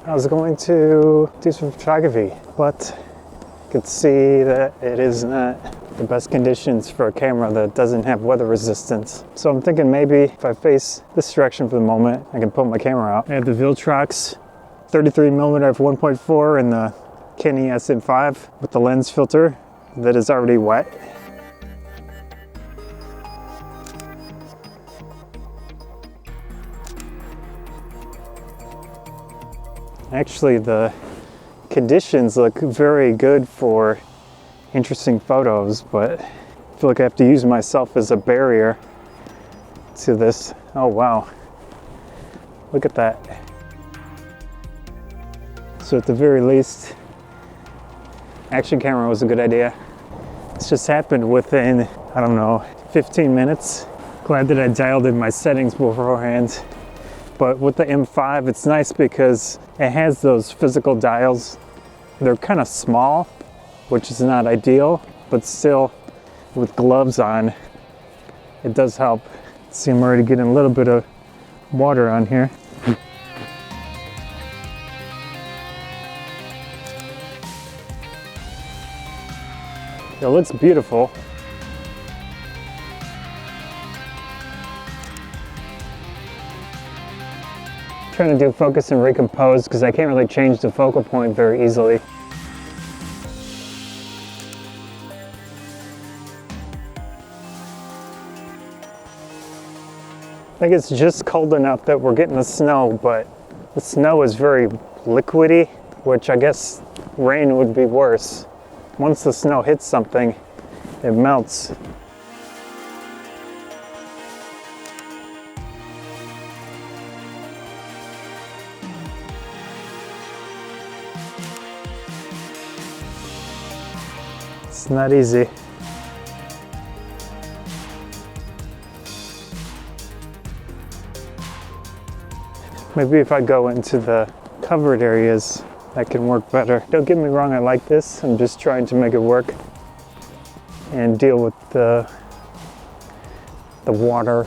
I was going to do some photography, but you can see that it is not the best conditions for a camera that doesn't have weather resistance. So I'm thinking maybe if I face this direction for the moment, I can pull my camera out. I have the Viltrox 33mm f1.4 and the Canon EOS M5 with the lens filter that is already wet. Actually, the conditions look very good for interesting photos, but I feel like I have to use myself as a barrier to this. Oh wow, look at that. So at the very least, action camera was a good idea. This just happened within, I don't know, 15 minutes. Glad that I dialed in my settings beforehand. But with the M5, it's nice because it has those physical dials. They're kind of small, which is not ideal, but still with gloves on, it does help. See, I'm already getting a little bit of water on here. It looks beautiful. Trying to do focus and recompose because I can't really change the focal point very easily. I think it's just cold enough that we're getting the snow, but the snow is very liquidy, which I guess rain would be worse. Once the snow hits something, it melts. It's not easy. Maybe if I go into the covered areas, that can work better. Don't get me wrong, I like this. I'm just trying to make it work and deal with the water.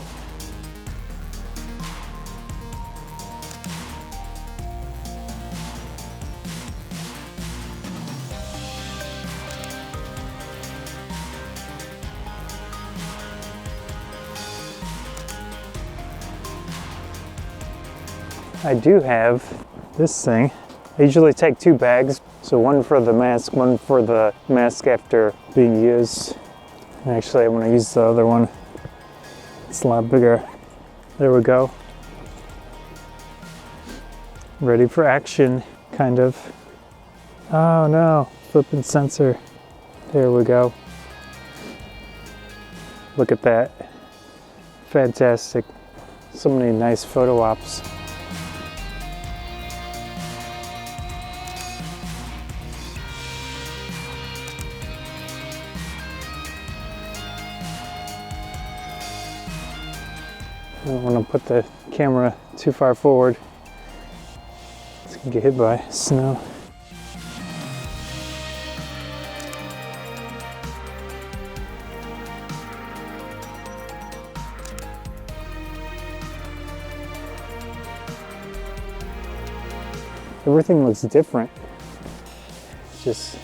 I do have this thing. I usually take two bags, so one for the mask, one for the mask after being used. And actually, I want to use the other one. It's a lot bigger. There we go. Ready for action, kind of. Oh no, flipping sensor. There we go. Look at that. Fantastic. So many nice photo ops. I don't want to put the camera too far forward. It's going to get hit by snow. Everything looks different. It's just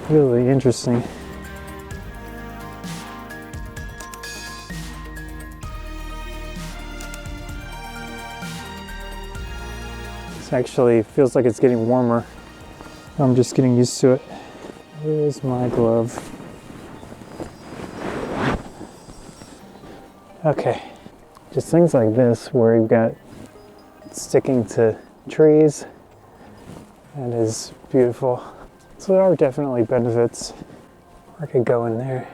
really interesting. Actually feels like it's getting warmer. I'm just getting used to it. Where's my glove? Okay, just things like this where you've got sticking to trees. That is beautiful. So there are definitely benefits. I could go in there.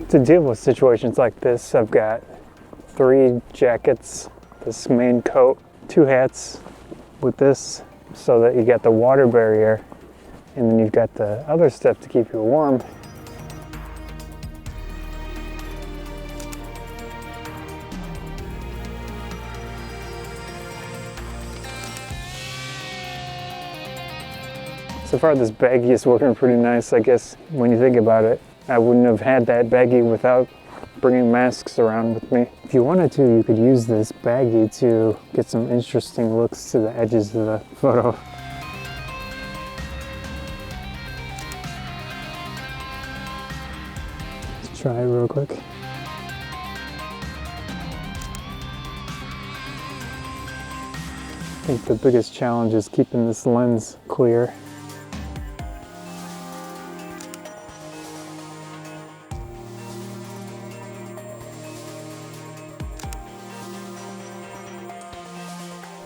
To deal with situations like this, I've got 3 jackets, this main coat, 2 hats with this so that you get the water barrier, and then you've got the other stuff to keep you warm. So far this baggie is working pretty nice. I guess when you think about it, I wouldn't have had that baggie without bringing masks around with me. If you wanted to, you could use this baggie to get some interesting looks to the edges of the photo. Let's try it real quick. I think the biggest challenge is keeping this lens clear.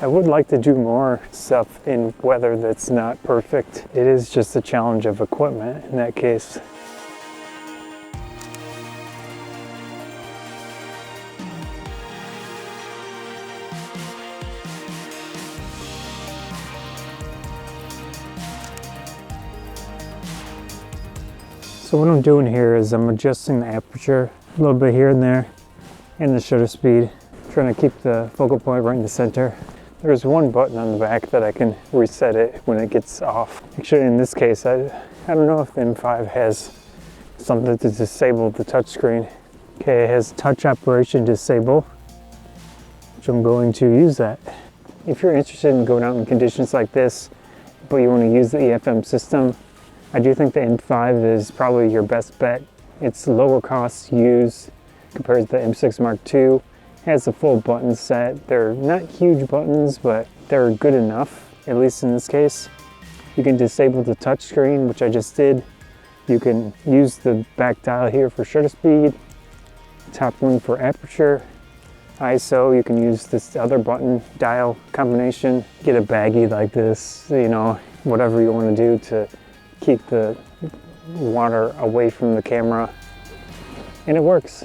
I would like to do more stuff in weather that's not perfect. It is just a challenge of equipment in that case. So what I'm doing here is I'm adjusting the aperture a little bit here and there and the shutter speed, trying to keep the focal point right in the center. There's one button on the back that I can reset it when it gets off. Actually, in this case, I don't know if the M5 has something to disable the touchscreen. Okay, it has touch operation disable, which I'm going to use that. If you're interested in going out in conditions like this, but you want to use the EFM system, I do think the M5 is probably your best bet. It's lower cost to use compared to the M6 Mark II. It has a full button set. They're not huge buttons, but they're good enough, at least in this case. You can disable the touchscreen, which I just did. You can use the back dial here for shutter speed, top one for aperture, ISO. You can use this other button dial combination. Get a baggie like this, you know, whatever you want to do to keep the water away from the camera, and it works.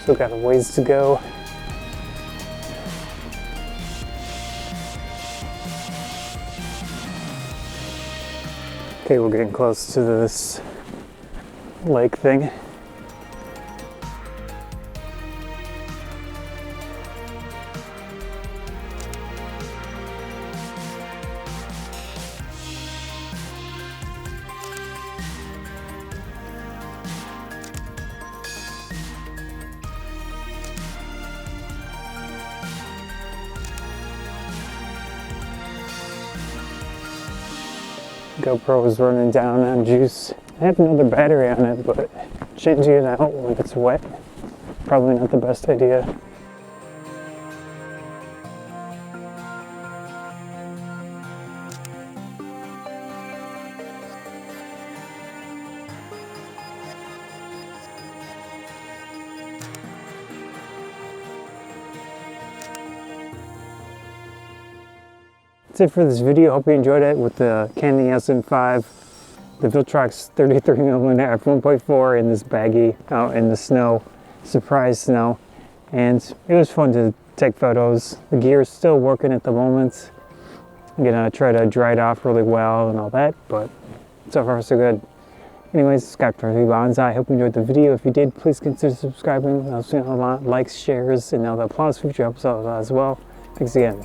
Still got a ways to go. Okay, we're getting close to this lake thing. GoPro is running down on juice. I have another battery on it, but changing it out when it's wet, probably not the best idea. That's it for this video. Hope you enjoyed it with the Canon EOS M5, the Viltrox 33mm f1.4 in this baggie out in the snow, surprise snow, and it was fun to take photos. The gear is still working at the moment. I'm gonna try to dry it off really well and all that, but so far so good. Anyways, subscribe to Bonsai. I hope you enjoyed the video. If you did, please consider subscribing. I'll see you a lot, likes, shares, and all the applause feature helps out as well. Thanks again.